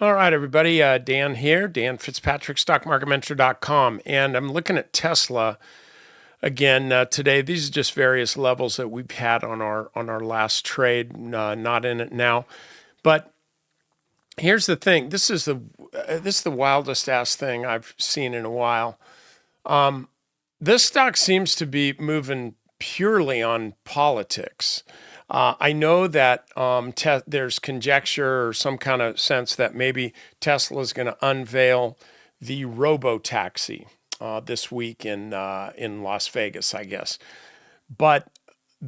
All right, everybody. Dan here, Dan Fitzpatrick, stockmarketmentor.com. And I'm looking at Tesla again today. These are just various levels that we've had on our last trade. Not in it now, but here's the thing. This is the wildest ass thing I've seen in a while. This stock seems to be moving purely on politics. I know that there's conjecture or some kind of sense that maybe Tesla is going to unveil the robo-taxi this week in Las Vegas, I guess. But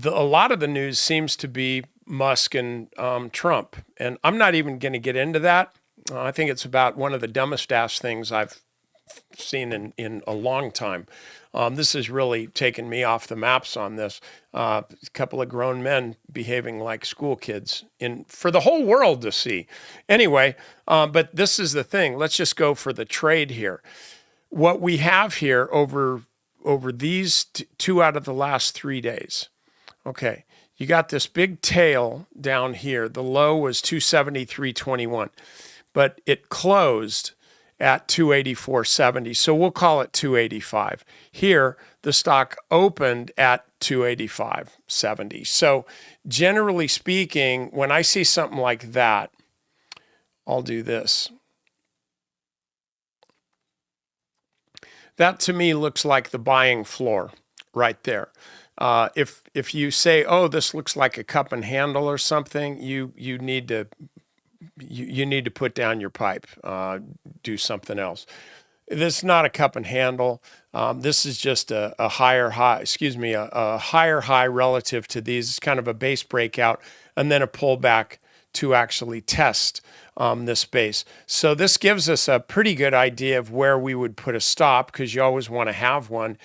a lot of the news seems to be Musk and Trump, and I'm not even going to get into that. I think it's about one of the dumbest ass things I've seen in a long time. This has really taken me off the maps on this. A couple of grown men behaving like school kids for the whole world to see. Anyway, but this is the thing. Let's just go for the trade here. What we have here over these two out of the last 3 days. Okay, you got this big tail down here. The low was 273.21, but it closed at 284.70. So we'll call it 285. Here, the stock opened at 285.70. So generally speaking, when I see something like that, I'll do this. That to me looks like the buying floor right there. If you say, oh, this looks like a cup and handle or something, you need to put down your pipe, do something else. This is not a cup and handle. This is just a higher high, a higher high relative to these. It's kind of a base breakout and then a pullback to actually test this base. So this gives us a pretty good idea of where we would put a stop, because you always want to have one.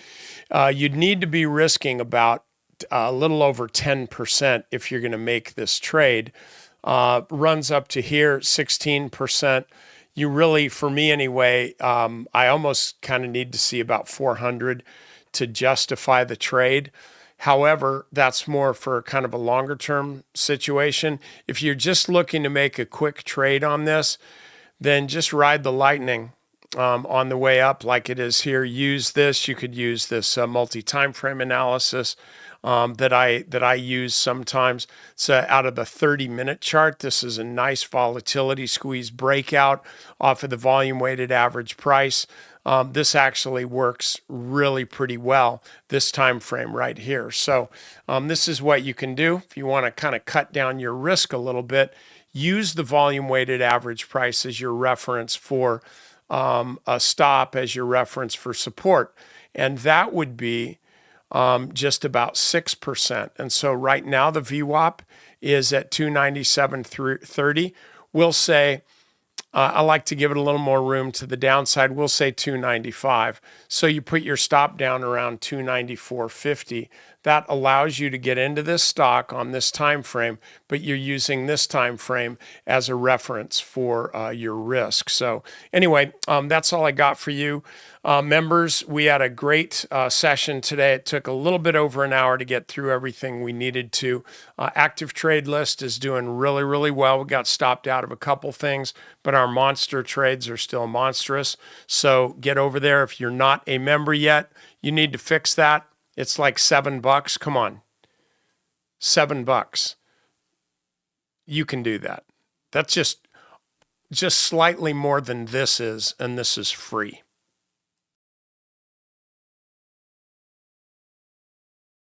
You'd need to be risking about a little over 10% if you're going to make this trade. Runs up to here, 16%. You really, for me anyway, I almost kind of need to see about 400 to justify the trade. However, that's more for kind of a longer term situation. If you're just looking to make a quick trade on this, then just ride the lightning on the way up like it is here. Use this. You could use this multi-time frame analysis that I use sometimes. So out of the 30-minute chart, this is a nice volatility squeeze breakout off of the volume weighted average price. This actually works really pretty well, this time frame right here. So this is what you can do if you want to kind of cut down your risk a little bit. Use the volume weighted average price as your reference for a stop, as your reference for support. And that would be just about 6%. And so right now the VWAP is at 297.30. We'll say, I like to give it a little more room to the downside. We'll say 295. So you put your stop down around 294.50. That allows you to get into this stock on this time frame, but you're using this time frame as a reference for your risk. So anyway, that's all I got for you. Members, we had a great session today. It took a little bit over an hour to get through everything we needed to. Active trade list is doing really, really well. We got stopped out of a couple things, but our monster trades are still monstrous. So get over there. If you're not a member yet, you need to fix that. It's like $7. Come on. $7. You can do that. That's just slightly more than this is, and this is free.